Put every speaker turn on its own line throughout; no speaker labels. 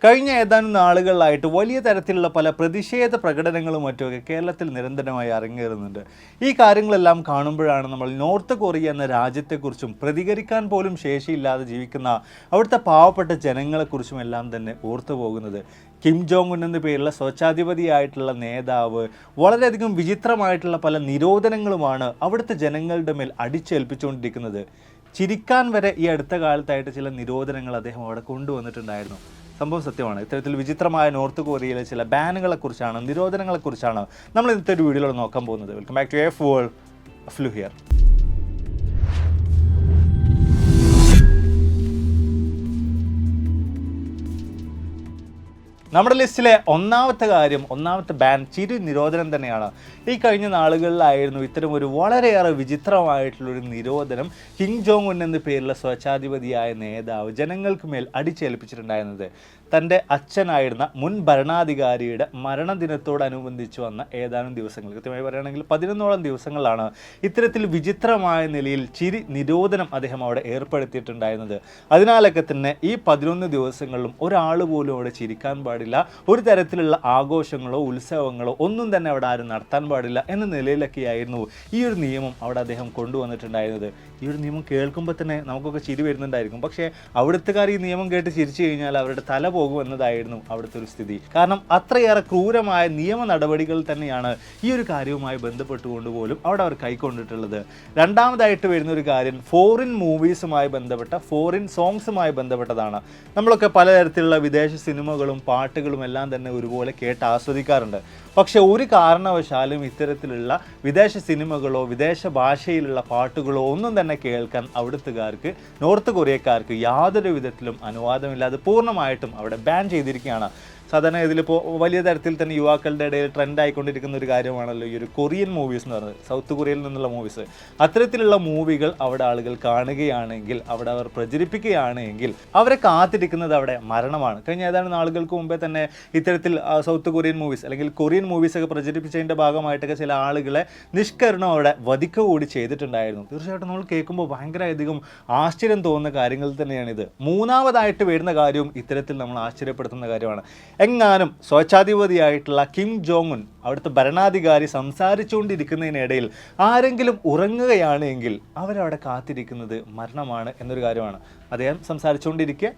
കഴിഞ്ഞ ഏതാനും നാളുകളിലായിട്ട് വലിയ തരത്തിലുള്ള പല പ്രതിഷേധ പ്രകടനങ്ങളും മറ്റുമൊക്കെ കേരളത്തിൽ നിരന്തരമായി അരങ്ങേറുന്നുണ്ട്. ഈ കാര്യങ്ങളെല്ലാം കാണുമ്പോഴാണ് നമ്മൾ നോർത്ത് കൊറിയ എന്ന രാജ്യത്തെക്കുറിച്ചും പ്രതികരിക്കാൻ പോലും ശേഷിയില്ലാതെ ജീവിക്കുന്ന അവിടുത്തെ പാവപ്പെട്ട ജനങ്ങളെക്കുറിച്ചും എല്ലാം തന്നെ ഓർത്തു പോകുന്നത്. കിം ജോങ് ഉൻ എന്ന പേരുള്ള സ്വച്ഛാധിപതിയായിട്ടുള്ള നേതാവ് വളരെയധികം വിചിത്രമായിട്ടുള്ള പല നിരോധനങ്ങളുമാണ് അവിടുത്തെ ജനങ്ങളുടെ മേൽ അടിച്ചേൽപ്പിച്ചുകൊണ്ടിരിക്കുന്നത്. ചിരിക്കാൻ വരെ ഈ അടുത്ത കാലത്തായിട്ട് ചില നിരോധനങ്ങൾ അദ്ദേഹം അവിടെ കൊണ്ടുവന്നിട്ടുണ്ടായിരുന്നു. സംഭവം സത്യമാണ്. ഇത്തരത്തിൽ വിചിത്രമായ നോർത്ത് കൊറിയയിലെ ചില ബാനുകളെക്കുറിച്ചാണ്, നിരോധനങ്ങളെക്കുറിച്ചാണ് നമ്മൾ ഇന്നത്തെ ഒരു വീഡിയോയിൽ നോക്കാൻ പോകുന്നത്. Welcome back to F world. ഫ്ലു ഹിയർ. നമ്മുടെ ലിസ്റ്റിലെ ഒന്നാമത്തെ ബാൻ ചിരി നിരോധനം തന്നെയാണ്. ഈ കഴിഞ്ഞ നാളുകളിലായിരുന്നു ഇത്തരം ഒരു വളരെയേറെ വിചിത്രമായിട്ടുള്ളൊരു നിരോധനം കിം ജോങ് ഉൻ എന്ന പേരുള്ള സ്വച്ഛാധിപതിയായ നേതാവ് ജനങ്ങൾക്ക് മേൽ അടിച്ചേൽപ്പിച്ചിട്ടുണ്ടായിരുന്നത്. തൻ്റെ അച്ഛനായിരുന്ന മുൻ ഭരണാധികാരിയുടെ മരണദിനത്തോടനുബന്ധിച്ച് വന്ന ഏതാനും ദിവസങ്ങൾ, കൃത്യമായി പറയുകയാണെങ്കിൽ 11ഓളം ദിവസങ്ങളാണ് ഇത്തരത്തിൽ വിചിത്രമായ നിലയിൽ ചിരി നിരോധനം അദ്ദേഹം അവിടെ ഏർപ്പെടുത്തിയിട്ടുണ്ടായിരുന്നത്. അതിനാലൊക്കെ തന്നെ ഈ 11 ദിവസങ്ങളിലും ഒരാൾ പോലും അവിടെ ചിരിക്കാൻ പാടില്ല, ഒരു തരത്തിലുള്ള ആഘോഷങ്ങളോ ഉത്സവങ്ങളോ ഒന്നും തന്നെ അവിടെ ആരും നടത്താൻ പാടില്ല എന്ന നിലയിലൊക്കെയായിരുന്നു ഈ ഒരു നിയമം അവിടെ അദ്ദേഹം കൊണ്ടുവന്നിട്ടുണ്ടായിരുന്നത്. ഈ ഒരു നിയമം കേൾക്കുമ്പോൾ തന്നെ നമുക്കൊക്കെ ചിരി വരുന്നുണ്ടായിരിക്കും. പക്ഷേ അവിടുത്തുകാർ ഈ നിയമം കേട്ട് ചിരിച്ചു കഴിഞ്ഞാൽ അവരുടെ തല പോകുമെന്നതായിരുന്നു അവിടുത്തെ ഒരു സ്ഥിതി. കാരണം അത്രയേറെ ക്രൂരമായ നിയമ നടപടികൾ തന്നെയാണ് ഈ ഒരു കാര്യവുമായി ബന്ധപ്പെട്ടുകൊണ്ട് പോലും അവിടെ അവർ കൈക്കൊണ്ടിട്ടുള്ളത്. രണ്ടാമതായിട്ട് വരുന്ന ഒരു കാര്യം ഫോറിൻ മൂവീസുമായി ബന്ധപ്പെട്ട, ഫോറിൻ സോങ്സുമായി ബന്ധപ്പെട്ടതാണ്. നമ്മളൊക്കെ പലതരത്തിലുള്ള വിദേശ സിനിമകളും പാട്ടുകളും എല്ലാം തന്നെ ഒരുപോലെ കേട്ട് ആസ്വദിക്കാറുണ്ട്. പക്ഷെ ഒരു കാരണവശാലും ഇത്തരത്തിലുള്ള വിദേശ സിനിമകളോ വിദേശ ഭാഷയിലുള്ള പാട്ടുകളോ ഒന്നും തന്നെ കേൾക്കാൻ അവിടുത്തുകാർക്ക്, നോർത്ത് കൊറിയക്കാർക്ക് യാതൊരു വിധത്തിലും അനുവാദമില്ല. അത് പൂർണ്ണമായിട്ടും അവിടെ ബാൻ ചെയ്തിരിക്കുകയാണ്. സാധാരണ ഇതിലിപ്പോൾ വലിയ തരത്തിൽ തന്നെ യുവാക്കളുടെ ഇടയിൽ ട്രെൻഡ് ആയിക്കൊണ്ടിരിക്കുന്ന ഒരു കാര്യമാണല്ലോ ഈ ഒരു കൊറിയൻ മൂവീസ് എന്ന് പറയുന്നത്, സൗത്ത് കൊറിയയിൽ നിന്നുള്ള മൂവീസ്. അത്തരത്തിലുള്ള മൂവികൾ അവിടെ ആളുകൾ കാണുകയാണെങ്കിൽ, അവിടെ അവർ പ്രചരിപ്പിക്കുകയാണെങ്കിൽ അവരെ കാത്തിരിക്കുന്നത് അവിടെ മരണമാണ്. കഴിഞ്ഞ ഏതാനും നാളുകൾക്ക് മുമ്പേ തന്നെ ഇത്തരത്തിൽ സൗത്ത് കൊറിയൻ മൂവീസ് അല്ലെങ്കിൽ കൊറിയൻ മൂവീസൊക്കെ പ്രചരിപ്പിച്ചതിൻ്റെ ഭാഗമായിട്ടൊക്കെ ചില ആളുകളെ നിഷ്കരണം അവിടെ വധിക്കുക കൂടി ചെയ്തിട്ടുണ്ടായിരുന്നു. തീർച്ചയായിട്ടും നമ്മൾ കേൾക്കുമ്പോൾ ഭയങ്കരധികം ആശ്ചര്യം തോന്നുന്ന കാര്യങ്ങൾ തന്നെയാണിത്. മൂന്നാമതായിട്ട് വരുന്ന കാര്യവും ഇത്തരത്തിൽ നമ്മൾ ആശ്ചര്യപ്പെടുത്തുന്ന കാര്യമാണ്. എങ്ങാനും സ്വച്ഛാധിപതിയായിട്ടുള്ള കിം ജോങ് ഉൻ, അവിടുത്തെ ഭരണാധികാരി, സംസാരിച്ചുകൊണ്ടിരിക്കുന്നതിനിടയിൽ ആരെങ്കിലും ഉറങ്ങുകയാണ് എങ്കിൽ അവരവിടെ കാത്തിരിക്കുന്നത് മരണമാണ് എന്നൊരു കാര്യമാണ്. അദ്ദേഹം സംസാരിച്ചുകൊണ്ടിരിക്കെ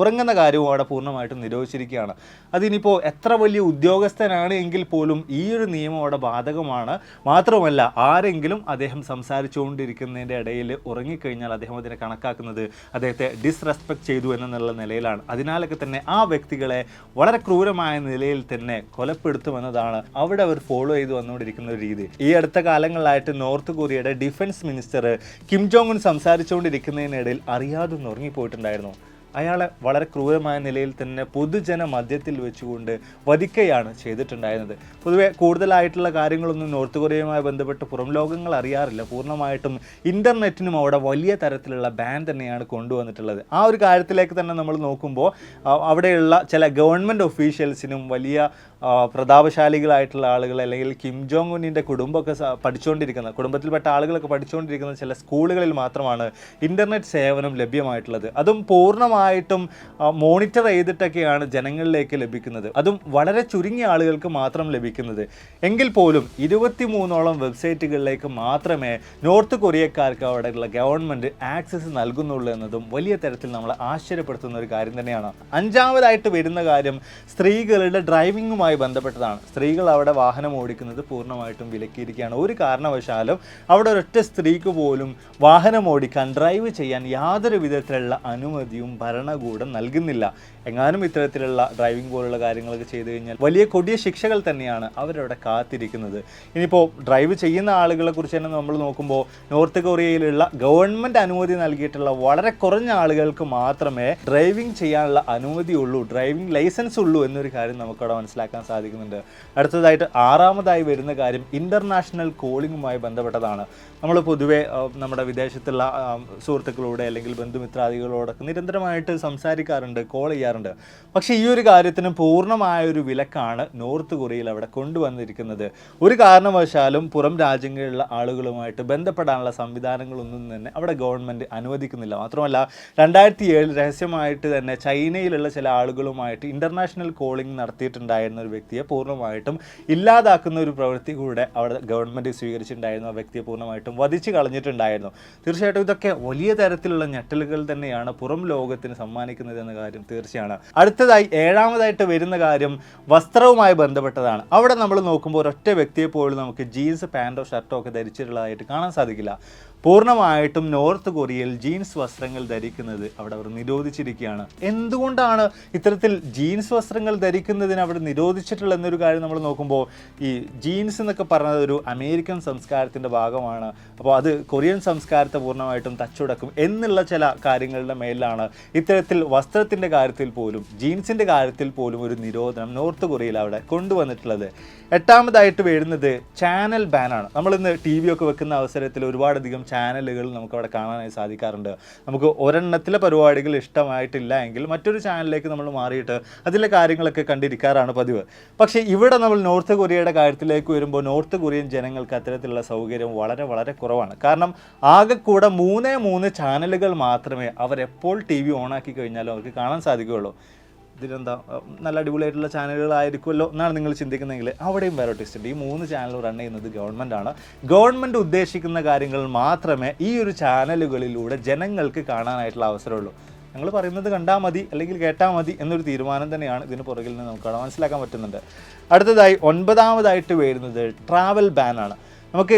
ഉറങ്ങുന്ന കാര്യവും അവിടെ പൂർണ്ണമായിട്ടും നിരോധിച്ചിരിക്കുകയാണ്. അതിനിപ്പോൾ എത്ര വലിയ ഉദ്യോഗസ്ഥനാണ് എങ്കിൽ പോലും ഈ ഒരു നിയമം അവിടെ ബാധകമാണ്. മാത്രമല്ല, ആരെങ്കിലും അദ്ദേഹം സംസാരിച്ചുകൊണ്ടിരിക്കുന്നതിൻ്റെ ഇടയിൽ ഉറങ്ങിക്കഴിഞ്ഞാൽ അദ്ദേഹം അതിനെ കണക്കാക്കുന്നത് അദ്ദേഹത്തെ ഡിസ്റെസ്പെക്ട് ചെയ്തു എന്നുള്ള നിലയിലാണ്. അതിനാലൊക്കെ തന്നെ ആ വ്യക്തികളെ വളരെ ക്രൂരമായ നിലയിൽ തന്നെ കൊലപ്പെടുത്തുമെന്നതാണ് അവിടെ അവർ ഫോളോ ചെയ്ത് വന്നുകൊണ്ടിരിക്കുന്ന ഒരു രീതി. ഈ അടുത്ത കാലങ്ങളിലായിട്ട് നോർത്ത് കൊറിയയുടെ defence minister Kim Jong Un സംസാരിച്ചുകൊണ്ടിരിക്കുന്നതിനിടയിൽ അറിയാതെ ഉറങ്ങിപ്പോയിട്ടുണ്ടായിരുന്നു. അയാളെ വളരെ ക്രൂരമായ നിലയിൽ തന്നെ പൊതുജന മധ്യത്തിൽ വെച്ചുകൊണ്ട് വധിക്കുകയാണ് ചെയ്തിട്ടുണ്ടായിരുന്നത്. പൊതുവെ കൂടുതലായിട്ടുള്ള കാര്യങ്ങളൊന്നും നോർത്ത് കൊറിയയുമായി ബന്ധപ്പെട്ട് പുറം ലോകങ്ങൾ അറിയാറില്ല. പൂർണ്ണമായിട്ടും ഇൻ്റർനെറ്റിനും അവിടെ വലിയ തരത്തിലുള്ള ബാൻ തന്നെയാണ് കൊണ്ടുവന്നിട്ടുള്ളത്. ആ ഒരു കാര്യത്തിലേക്ക് തന്നെ നമ്മൾ നോക്കുമ്പോൾ അവിടെയുള്ള ചില ഗവൺമെൻറ് ഒഫീഷ്യൽസിനും വലിയ പ്രതാപശാലികളായിട്ടുള്ള ആളുകൾ, അല്ലെങ്കിൽ കിം ജോങ് ഉന്നിൻ്റെ കുടുംബമൊക്കെ പഠിച്ചുകൊണ്ടിരിക്കുന്ന, കുടുംബത്തിൽപ്പെട്ട ആളുകളൊക്കെ പഠിച്ചുകൊണ്ടിരിക്കുന്ന ചില സ്കൂളുകളിൽ മാത്രമാണ് ഇൻ്റർനെറ്റ് സേവനം ലഭ്യമായിട്ടുള്ളത്. അതും പൂർണ്ണമായിട്ടും മോണിറ്റർ ചെയ്തിട്ടൊക്കെയാണ് ജനങ്ങളിലേക്ക് ലഭിക്കുന്നത്. അതും വളരെ ചുരുങ്ങിയ ആളുകൾക്ക് മാത്രം ലഭിക്കുന്നത്. എങ്കിൽ പോലും 23ഓളം വെബ്സൈറ്റുകളിലേക്ക് മാത്രമേ നോർത്ത് കൊറിയക്കാർക്ക് അവിടെയുള്ള ഗവൺമെൻറ് ആക്സസ് നൽകുന്നുള്ളൂ എന്നതും വലിയ തരത്തിൽ നമ്മളെ ആശ്ചര്യപ്പെടുത്തുന്ന ഒരു കാര്യം തന്നെയാണ്. അഞ്ചാമതായിട്ട് വരുന്ന കാര്യം സ്ത്രീകളുടെ ഡ്രൈവിങ്ങുമായി ബന്ധപ്പെട്ടതാണ്. സ്ത്രീകൾ അവിടെ വാഹനം ഓടിക്കുന്നത് പൂർണ്ണമായിട്ടും വിലക്കിയിരിക്കുകയാണ്. ഒരു കാരണവശാലും അവിടെ ഒരൊറ്റ സ്ത്രീക്ക് പോലും വാഹനം ഓടിക്കാൻ, ഡ്രൈവ് ചെയ്യാൻ യാതൊരു വിധത്തിലുള്ള അനുമതിയും ഭരണകൂടം നൽകുന്നില്ല. എങ്ങാനും ഇത്തരത്തിലുള്ള ഡ്രൈവിംഗ് പോലുള്ള കാര്യങ്ങളൊക്കെ ചെയ്തു കഴിഞ്ഞാൽ വലിയ കൊടിയ ശിക്ഷകൾ തന്നെയാണ് അവരവിടെ കാത്തിരിക്കുന്നത്. ഇനിയിപ്പോൾ ഡ്രൈവ് ചെയ്യുന്ന ആളുകളെ കുറിച്ച് തന്നെ നമ്മൾ നോക്കുമ്പോൾ നോർത്ത് കൊറിയയിലുള്ള ഗവൺമെൻറ് അനുമതി നൽകിയിട്ടുള്ള വളരെ കുറഞ്ഞ ആളുകൾക്ക് മാത്രമേ ഡ്രൈവിംഗ് ചെയ്യാനുള്ള അനുമതിയുള്ളൂ, ഡ്രൈവിംഗ് ലൈസൻസ് ഉള്ളൂ എന്നൊരു കാര്യം നമുക്കവിടെ മനസ്സിലാക്കാൻ സാധിക്കുന്നുണ്ട്. അടുത്തതായിട്ട് ആറാമതായി വരുന്ന കാര്യം ഇൻ്റർനാഷണൽ കോളിങ്ങുമായി ബന്ധപ്പെട്ടതാണ്. നമ്മൾ പൊതുവേ നമ്മുടെ വിദേശത്തുള്ള സുഹൃത്തുക്കളോട് അല്ലെങ്കിൽ ബന്ധുമിത്രാദികളോടൊക്കെ നിരന്തരമായിട്ട് സംസാരിക്കാറുണ്ട്, കോൾ ചെയ്യാറുണ്ട്. പറയാറുണ്ട്. പക്ഷേ ഈ ഒരു കാര്യത്തിന് പൂർണ്ണമായ ഒരു വിലക്കാണ് നോർത്ത് കൊറിയയിൽ അവിടെ കൊണ്ടുവന്നിരിക്കുന്നത്. ഒരു കാരണവശാലും പുറം രാജ്യങ്ങളിലുള്ള ആളുകളുമായിട്ട് ബന്ധപ്പെടാനുള്ള സംവിധാനങ്ങളൊന്നും തന്നെ അവിടെ ഗവൺമെൻറ് അനുവദിക്കുന്നില്ല. മാത്രമല്ല 2007 രഹസ്യമായിട്ട് തന്നെ ചൈനയിലുള്ള ചില ആളുകളുമായിട്ട് ഇൻ്റർനാഷണൽ കോളിംഗ് നടത്തിയിട്ടുണ്ടായിരുന്ന ഒരു വ്യക്തിയെ പൂർണ്ണമായിട്ടും ഇല്ലാതാക്കുന്ന ഒരു പ്രവൃത്തി കൂടെ അവിടെ ഗവൺമെൻറ് സ്വീകരിച്ചിട്ടുണ്ടായിരുന്നു. ആ വ്യക്തിയെ പൂർണ്ണമായിട്ടും വധിച്ച് കളഞ്ഞിട്ടുണ്ടായിരുന്നു. തീർച്ചയായിട്ടും ഇതൊക്കെ വലിയ തരത്തിലുള്ള ഞെട്ടലുകൾ തന്നെയാണ് പുറം ലോകത്തിന് സമ്മാനിക്കുന്നത് എന്ന കാര്യം തീർച്ചയാണ്. അടുത്തതായി 7ാമതായിട്ട് വരുന്ന കാര്യം വസ്ത്രവുമായി ബന്ധപ്പെട്ടതാണ്. അവിടെ നമ്മൾ നോക്കുമ്പോൾ ഒരൊറ്റ വ്യക്തിയെ പോലും നമുക്ക് ജീൻസ് പാൻറ്റോ ഷർട്ടോ ഒക്കെ ധരിച്ചിട്ടുള്ളതായിട്ട് കാണാൻ സാധിക്കില്ല. പൂർണ്ണമായിട്ടും നോർത്ത് കൊറിയയിൽ ജീൻസ് വസ്ത്രങ്ങൾ ധരിക്കുന്നത് അവിടെ അവർ നിരോധിച്ചിരിക്കുകയാണ്. എന്തുകൊണ്ടാണ് ഇത്തരത്തിൽ ജീൻസ് വസ്ത്രങ്ങൾ ധരിക്കുന്നതിന് അവിടെ നിരോധിച്ചിട്ടുള്ള എന്നൊരു കാര്യം നമ്മൾ നോക്കുമ്പോൾ, ഈ ജീൻസ് എന്നൊക്കെ പറഞ്ഞത് ഒരു അമേരിക്കൻ സംസ്കാരത്തിൻ്റെ ഭാഗമാണ്. അപ്പോൾ അത് കൊറിയൻ സംസ്കാരത്തെ പൂർണ്ണമായിട്ടും തച്ചുടക്കും എന്നുള്ള ചില കാര്യങ്ങളുടെ മേലാണ് ഇത്തരത്തിൽ വസ്ത്രത്തിൻ്റെ കാര്യത്തിൽ പോലും ജീൻസിൻ്റെ കാര്യത്തിൽ പോലും ഒരു നിരോധനം നോർത്ത് കൊറിയയിൽ അവിടെ കൊണ്ടുവന്നിട്ടുള്ളത്. 8ാമതായിട്ട് വരുന്നത് ചാനൽ ബാനാണ്. നമ്മളിന്ന് TV ഒക്കെ വെക്കുന്ന അവസരത്തിൽ ഒരുപാടധികം ചാനലുകൾ നമുക്കവിടെ കാണാനായി സാധിക്കാറുണ്ട്. നമുക്ക് ഒരെണ്ണത്തിലെ പരിപാടികൾ ഇഷ്ടമായിട്ടില്ല എങ്കിൽ മറ്റൊരു ചാനലിലേക്ക് നമ്മൾ മാറിയിട്ട് അതിലെ കാര്യങ്ങളൊക്കെ കണ്ടിരിക്കാറാണ് പതിവ്. പക്ഷേ ഇവിടെ നമ്മൾ നോർത്ത് കൊറിയയുടെ കാര്യത്തിലേക്ക് വരുമ്പോൾ നോർത്ത് കൊറിയൻ ജനങ്ങൾക്ക് അത്തരത്തിലുള്ള സൗകര്യം വളരെ വളരെ കുറവാണ്. കാരണം ആകെ കൂടെ 3 ചാനലുകൾ മാത്രമേ അവരെപ്പോൾ TV ഓണാക്കി കഴിഞ്ഞാലും അവർക്ക് കാണാൻ സാധിക്കുകയുള്ളൂ. ഇതിലെന്താ നല്ല അടിപൊളിയായിട്ടുള്ള ചാനലുകളായിരിക്കുമല്ലോ എന്നാണ് നിങ്ങൾ ചിന്തിക്കുന്നതെങ്കിൽ അവിടെയും വേറെ ട്വിസ്റ്റ് ഉണ്ട്. ഈ 3 ചാനൽ റൺ ചെയ്യുന്നത് ഗവൺമെൻറ്റാണ്. ഗവൺമെൻറ് ഉദ്ദേശിക്കുന്ന കാര്യങ്ങൾ മാത്രമേ ഈ ഒരു ചാനലുകളിലൂടെ ജനങ്ങൾക്ക് കാണാനായിട്ടുള്ള അവസരമുള്ളൂ. ഞങ്ങൾ പറയുന്നത് കണ്ടാൽ മതി അല്ലെങ്കിൽ കേട്ടാൽ മതി എന്നൊരു തീരുമാനം തന്നെയാണ് ഇതിന് പുറകിൽ നിന്ന് നമുക്ക് മനസ്സിലാക്കാൻ പറ്റുന്നുണ്ട്. അടുത്തതായി 9ാമതായിട്ട് വരുന്നത് ട്രാവൽ ബാനാണ്. നമുക്ക്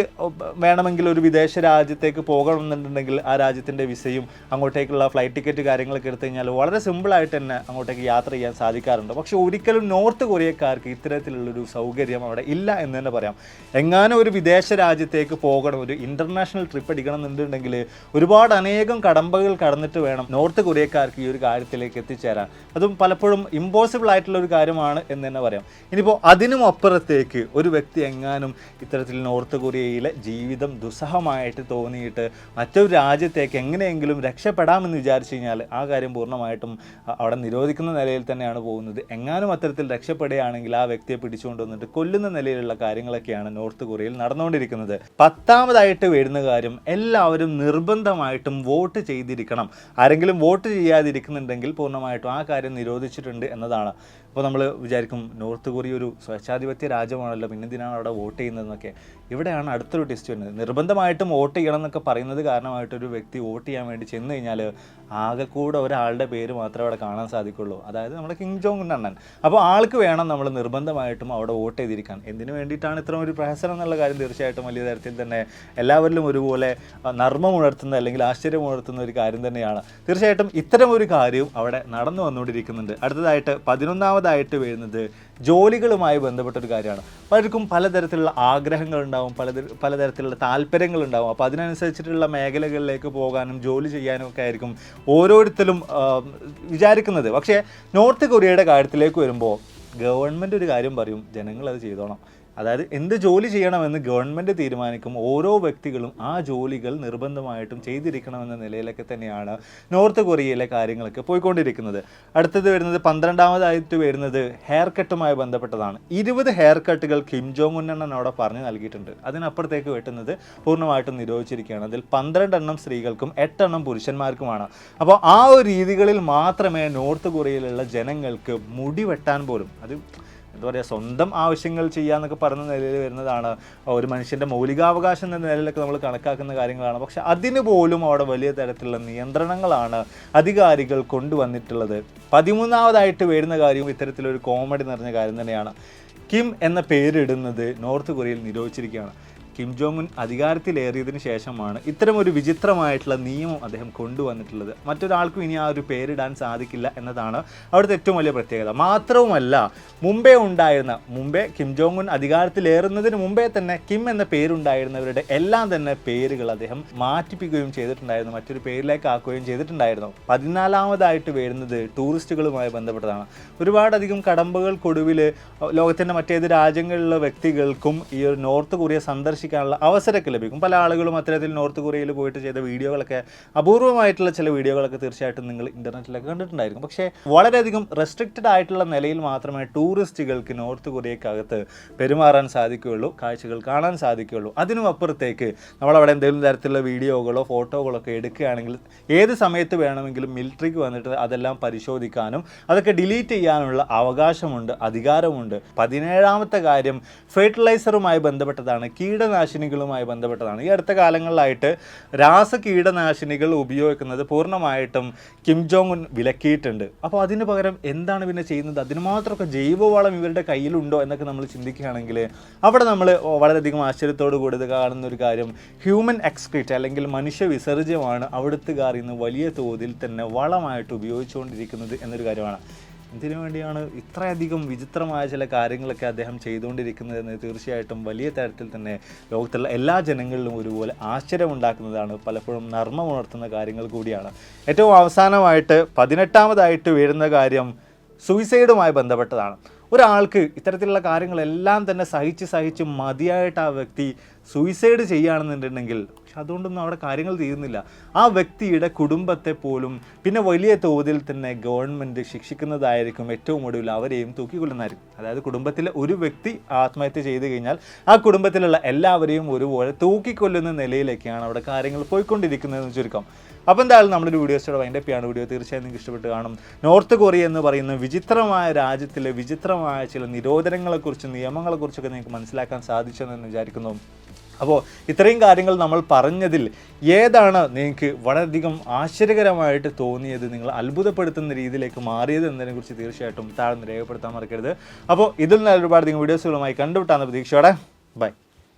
വേണമെങ്കിൽ ഒരു വിദേശ രാജ്യത്തേക്ക് പോകണമെന്നുണ്ടെങ്കിൽ ആ രാജ്യത്തിൻ്റെ വിസയും അങ്ങോട്ടേക്കുള്ള ഫ്ലൈറ്റ് ടിക്കറ്റ് കാര്യങ്ങളൊക്കെ എടുത്തു കഴിഞ്ഞാൽ വളരെ സിമ്പിളായിട്ട് തന്നെ അങ്ങോട്ടേക്ക് യാത്ര ചെയ്യാൻ സാധിക്കാറുണ്ട്. പക്ഷേ ഒരിക്കലും നോർത്ത് കൊറിയക്കാർക്ക് ഇത്തരത്തിലുള്ളൊരു സൗകര്യം അവിടെ ഇല്ല എന്ന് തന്നെ പറയാം. എങ്ങാനും ഒരു വിദേശ രാജ്യത്തേക്ക് പോകണം, ഒരു ഇൻ്റർനാഷണൽ ട്രിപ്പ് അടിക്കണം എന്നുണ്ടെങ്കിൽ ഒരുപാട് അനേകം കടമ്പകൾ കടന്നിട്ട് വേണം നോർത്ത് കൊറിയക്കാർക്ക് ഈ ഒരു കാര്യത്തിലേക്ക് എത്തിച്ചേരാൻ. അതും പലപ്പോഴും ഇമ്പോസിബിൾ ആയിട്ടുള്ള ഒരു കാര്യമാണ് എന്ന് തന്നെ പറയാം. ഇനിയിപ്പോൾ അതിനും അപ്പുറത്തേക്ക് ഒരു വ്യക്തി എങ്ങാനും ഇത്തരത്തിൽ നോർത്ത് കൊറിയയിലെ ജീവിതം ദുസ്സഹമായിട്ട് തോന്നിയിട്ട് മറ്റൊരു രാജ്യത്തേക്ക് എങ്ങനെയെങ്കിലും രക്ഷപ്പെടാമെന്ന് വിചാരിച്ചു കഴിഞ്ഞാൽ ആ കാര്യം പൂർണ്ണമായിട്ടും അവിടെ നിരോധിക്കുന്ന നിലയിൽ തന്നെയാണ് പോകുന്നത്. എങ്ങാനും അത്തരത്തിൽ രക്ഷപ്പെടുകയാണെങ്കിൽ ആ വ്യക്തിയെ പിടിച്ചുകൊണ്ട് വന്നിട്ട് കൊല്ലുന്ന നിലയിലുള്ള കാര്യങ്ങളൊക്കെയാണ് നോർത്ത് കൊറിയയിൽ നടന്നുകൊണ്ടിരിക്കുന്നത്. 10ാമതായിട്ട് വരുന്ന കാര്യം, എല്ലാവരും നിർബന്ധമായിട്ടും വോട്ട് ചെയ്തിരിക്കണം. ആരെങ്കിലും വോട്ട് ചെയ്യാതിരിക്കുന്നുണ്ടെങ്കിൽ പൂർണ്ണമായിട്ടും ആ കാര്യം നിരോധിച്ചിട്ടുണ്ട് എന്നതാണ്. അപ്പോൾ നമ്മൾ വിചാരിക്കും നോർത്ത് കൊറിയ ഒരു സ്വേച്ഛാധിപത്യ രാജ്യമാണല്ലോ, പിന്നെ എന്തിനാണ് അവിടെ വോട്ട് ചെയ്യുന്നതെന്നൊക്കെ. ഇവിടെയാണ് അടുത്തൊരു ടെസ്റ്റ് വരുന്നത്. നിർബന്ധമായിട്ടും വോട്ട് ചെയ്യണം എന്നൊക്കെ പറയുന്നത് കാരണമായിട്ടൊരു വ്യക്തി വോട്ട് ചെയ്യാൻ വേണ്ടി ചെന്ന് കഴിഞ്ഞാൽ ആകെ കൂടെ ഒരാളുടെ പേര് മാത്രമേ അവിടെ കാണാൻ സാധിക്കുള്ളൂ, അതായത് നമ്മുടെ കിം ജോങ് ഉൻ അണ്ണൻ. അപ്പോൾ ആൾക്ക് വേണം നമ്മൾ നിർബന്ധമായിട്ടും അവിടെ വോട്ട് ചെയ്തിരിക്കാൻ. എന്തിനു വേണ്ടിയിട്ടാണ് ഇത്തരം ഒരു പ്രഹസനം എന്നുള്ള കാര്യം തീർച്ചയായിട്ടും വലിയ തരത്തിൽ തന്നെ എല്ലാവരിലും ഒരുപോലെ നർമ്മമുണർത്തുന്ന അല്ലെങ്കിൽ ആശ്ചര്യമുണർത്തുന്ന ഒരു കാര്യം തന്നെയാണ്. തീർച്ചയായിട്ടും ഇത്തരം ഒരു കാര്യവും അവിടെ നടന്നു വന്നുകൊണ്ടിരിക്കുന്നുണ്ട്. അടുത്തതായിട്ട് 11ാമതായിട്ട് വരുന്നത് ജോലികളുമായി ബന്ധപ്പെട്ടൊരു കാര്യമാണ്. പലർക്കും പലതരത്തിലുള്ള ആഗ്രഹങ്ങളുണ്ടാവും, പലതരത്തിലുള്ള താല്പര്യങ്ങളുണ്ടാവും. അപ്പോൾ അതിനനുസരിച്ചിട്ടുള്ള മേഖലകളിലേക്ക് പോകാനും ജോലി ചെയ്യാനും ഒക്കെ ആയിരിക്കും ഓരോരുത്തരും വിചാരിക്കുന്നത്. പക്ഷേ നോർത്ത് കൊറിയയുടെ കാര്യത്തിലേക്ക് വരുമ്പോൾ ഗവൺമെൻറ് ഒരു കാര്യം പറയും, ജനങ്ങളത് ചെയ്തോണം. അതായത് എന്ത് ജോലി ചെയ്യണമെന്ന് ഗവൺമെൻറ് തീരുമാനിക്കും. ഓരോ വ്യക്തികളും ആ ജോലികൾ നിർബന്ധമായിട്ടും ചെയ്തിരിക്കണമെന്ന നിലയിലൊക്കെ തന്നെയാണ് നോർത്ത് കൊറിയയിലെ കാര്യങ്ങളൊക്കെ പോയിക്കൊണ്ടിരിക്കുന്നത്. അടുത്തത് വരുന്നത് 12ാമതായിട്ട് വരുന്നത് ഹെയർ കട്ടുമായി ബന്ധപ്പെട്ടതാണ്. 20 ഹെയർ കട്ടുകൾ കിം ജോങ് ഉൻ അവിടെ പറഞ്ഞു നൽകിയിട്ടുണ്ട്. അതിനപ്പുറത്തേക്ക് വെട്ടുന്നത് പൂർണ്ണമായിട്ടും നിരോധിച്ചിരിക്കുകയാണ്. അതിൽ 12 സ്ത്രീകൾക്കും 8 പുരുഷന്മാർക്കുമാണ്. അപ്പോൾ ആ ഒരു രീതികളിൽ മാത്രമേ നോർത്ത് കൊറിയയിലുള്ള ജനങ്ങൾക്ക് മുടി വെട്ടാൻ പോലും, അത് എന്താ പറയുക, സ്വന്തം ആവശ്യങ്ങൾ ചെയ്യാന്നൊക്കെ പറയുന്ന നിലയിൽ വരുന്നതാണ്. ഒരു മനുഷ്യൻ്റെ മൗലികാവകാശം എന്ന നിലയിലൊക്കെ നമ്മൾ കണക്കാക്കുന്ന കാര്യങ്ങളാണ്. പക്ഷെ അതിന് പോലും അവിടെ വലിയ തരത്തിലുള്ള നിയന്ത്രണങ്ങളാണ് അധികാരികൾ കൊണ്ടുവന്നിട്ടുള്ളത്. 13ാമതായിട്ട് വരുന്ന കാര്യവും ഇത്തരത്തിലൊരു കോമഡി നിറഞ്ഞ കാര്യം തന്നെയാണ്. കിം എന്ന പേരിടുന്നത് നോർത്ത് കൊറിയയിൽ നിരോധിച്ചിരിക്കുകയാണ്. കിം ജോങ് ഉൻ അധികാരത്തിലേറിയതിന് ശേഷമാണ് ഇത്തരമൊരു വിചിത്രമായിട്ടുള്ള നിയമം അദ്ദേഹം കൊണ്ടുവന്നിട്ടുള്ളത്. മറ്റൊരാൾക്കും ഇനി ആ ഒരു പേരിടാൻ സാധിക്കില്ല എന്നതാണ് അവിടുത്തെ ഏറ്റവും വലിയ പ്രത്യേകത. മാത്രവുമല്ല, മുമ്പേ കിം ജോങ് ഉൻ അധികാരത്തിലേറുന്നതിന് മുമ്പേ തന്നെ കിം എന്ന പേരുണ്ടായിരുന്നവരുടെ എല്ലാം തന്നെ പേരുകൾ അദ്ദേഹം മാറ്റിപ്പിക്കുകയും ചെയ്തിട്ടുണ്ടായിരുന്നു, മറ്റൊരു പേരിലേക്ക് ആക്കുകയും ചെയ്തിട്ടുണ്ടായിരുന്നു. 14ാമതായിട്ട് വരുന്നത് ടൂറിസ്റ്റുകളുമായി ബന്ധപ്പെട്ടതാണ്. ഒരുപാടധികം കടമ്പകൾക്കൊടുവിൽ ലോകത്തിൻ്റെ മറ്റേത് രാജ്യങ്ങളിലുള്ള വ്യക്തികൾക്കും ഈ ഒരു നോർത്ത് കൊറിയ സന്ദർശിക്കാൻ സന്ദർശിക്കാനുള്ള അവസരമൊക്കെ ലഭിക്കും. പല ആളുകളും അത്തരത്തിൽ നോർത്ത് കൊറിയയിൽ പോയിട്ട് ചെയ്ത വീഡിയോകളൊക്കെ, അപൂർവമായിട്ടുള്ള ചില വീഡിയോകളൊക്കെ തീർച്ചയായിട്ടും നിങ്ങൾ ഇൻ്റർനെറ്റിലൊക്കെ കണ്ടിട്ടുണ്ടായിരിക്കും. പക്ഷേ വളരെയധികം റെസ്ട്രിക്റ്റഡ് ആയിട്ടുള്ള നിലയിൽ മാത്രമേ ടൂറിസ്റ്റുകൾക്ക് നോർത്ത് കൊറിയക്കകത്ത് പെരുമാറാൻ സാധിക്കുകയുള്ളൂ, കാഴ്ചകൾ കാണാൻ സാധിക്കുകയുള്ളൂ. അതിനും അപ്പുറത്തേക്ക് നമ്മളവിടെ എന്തെങ്കിലും തരത്തിലുള്ള വീഡിയോകളോ ഫോട്ടോകളോ ഒക്കെ എടുക്കുകയാണെങ്കിൽ ഏത് സമയത്ത് വേണമെങ്കിലും മിലിറ്ററിക്ക് വന്നിട്ട് അതെല്ലാം പരിശോധിക്കാനും അതൊക്കെ ഡിലീറ്റ് ചെയ്യാനുള്ള അവകാശമുണ്ട്, അധികാരമുണ്ട്. 17ാമത്തെ കാര്യം ഫെർട്ടിലൈസറുമായി ബന്ധപ്പെട്ടതാണ്, കീടനാശിനികളുമായി ബന്ധപ്പെട്ടതാണ്. ഈ അടുത്ത കാലങ്ങളിലായിട്ട് രാസ കീടനാശിനികൾ ഉപയോഗിക്കുന്നത് പൂർണ്ണമായിട്ടും കിം ജോങ് ഉൻ വിലക്കിയിട്ടുണ്ട്. അപ്പോൾ അതിന് പകരം എന്താണ് പിന്നെ ചെയ്യുന്നത്? അതിന് മാത്രമൊക്കെ ജൈവവളം ഇവരുടെ കയ്യിലുണ്ടോ എന്നൊക്കെ നമ്മൾ ചിന്തിക്കുകയാണെങ്കിൽ അവിടെ നമ്മൾ വളരെയധികം ആശ്ചര്യത്തോടു കൂടി കാണുന്ന ഒരു കാര്യം, ഹ്യൂമൻ എക്സ്ക്രീറ്റ് അല്ലെങ്കിൽ മനുഷ്യ വിസർജ്യമാണ് അവിടുത്തുകാർ ഇന്ന് വലിയ തോതിൽ തന്നെ വളമായിട്ട് ഉപയോഗിച്ചുകൊണ്ടിരിക്കുന്നത് എന്നൊരു കാര്യമാണ്. ഇതിനു വേണ്ടിയാണ് ഇത്രയധികം വിചിത്രമായ ചില കാര്യങ്ങളൊക്കെ അദ്ദേഹം ചെയ്തുകൊണ്ടിരിക്കുന്നതെന്ന് തീർച്ചയായിട്ടും വലിയ തരത്തിൽ തന്നെ ലോകത്തുള്ള എല്ലാ ജനങ്ങളിലും ഒരുപോലെ ആശ്ചര്യമുണ്ടാക്കുന്നതാണ്, പലപ്പോഴും നർമ്മമുണർത്തുന്ന കാര്യങ്ങൾ കൂടിയാണ്. ഏറ്റവും അവസാനമായിട്ട് 18ാമതായിട്ട് വരുന്ന കാര്യം സൂയിസൈഡുമായി ബന്ധപ്പെട്ടതാണ്. ഒരാൾക്ക് ഇത്തരത്തിലുള്ള കാര്യങ്ങളെല്ലാം തന്നെ സഹിച്ച് മതിയായിട്ട് ആ വ്യക്തി സൂയിസൈഡ് ചെയ്യുകയാണെന്നുണ്ടെങ്കിൽ പക്ഷെ അതുകൊണ്ടൊന്നും അവിടെ കാര്യങ്ങൾ തീരുന്നില്ല. ആ വ്യക്തിയുടെ കുടുംബത്തെ പോലും പിന്നെ വലിയ തോതിൽ തന്നെ ഗവൺമെൻറ് ശിക്ഷിക്കുന്നതായിരിക്കും. ഏറ്റവും ഒടുവിൽ അവരെയും തൂക്കിക്കൊല്ലുന്നതായിരിക്കും. അതായത് കുടുംബത്തിലെ ഒരു വ്യക്തി ആത്മഹത്യ ചെയ്തു കഴിഞ്ഞാൽ ആ കുടുംബത്തിലുള്ള എല്ലാവരെയും ഒരുപോലെ തൂക്കിക്കൊല്ലുന്ന നിലയിലേക്കാണ് അവിടെ കാര്യങ്ങൾ പോയിക്കൊണ്ടിരിക്കുന്നതെന്ന് ചുരുക്കം. അപ്പോൾ എന്തായാലും നമ്മളൊരു വീഡിയോസോടെ വൈൻഡപ്പ് ചെയ്യാണ്. വീഡിയോ തീർച്ചയായും നിങ്ങൾക്ക് ഇഷ്ടപ്പെട്ട് കാണും. നോർത്ത് കൊറിയ എന്ന് പറയുന്ന വിചിത്രമായ രാജ്യത്തിലെ വിചിത്രമായ ചില നിരോധനങ്ങളെക്കുറിച്ചും നിയമങ്ങളെക്കുറിച്ചൊക്കെ നിങ്ങൾക്ക് മനസ്സിലാക്കാൻ സാധിച്ചെന്ന് വിചാരിക്കുന്നു. അപ്പോൾ ഇത്രയും കാര്യങ്ങൾ നമ്മൾ പറഞ്ഞതിൽ ഏതാണ് നിങ്ങൾക്ക് വളരെയധികം ആശ്ചര്യകരമായിട്ട് തോന്നിയത്, നിങ്ങൾ അത്ഭുതപ്പെടുത്തുന്ന രീതിയിലേക്ക് മാറിയത് എന്നതിനെക്കുറിച്ച് തീർച്ചയായിട്ടും താഴ്ന്ന് രേഖപ്പെടുത്താൻ മറക്കരുത്. അപ്പോൾ ഇതിൽ നിന്ന് ഒരുപാട് വീഡിയോസുകളുമായി കണ്ടുവിട്ടാണ് പ്രതീക്ഷയോടെ. ബൈ.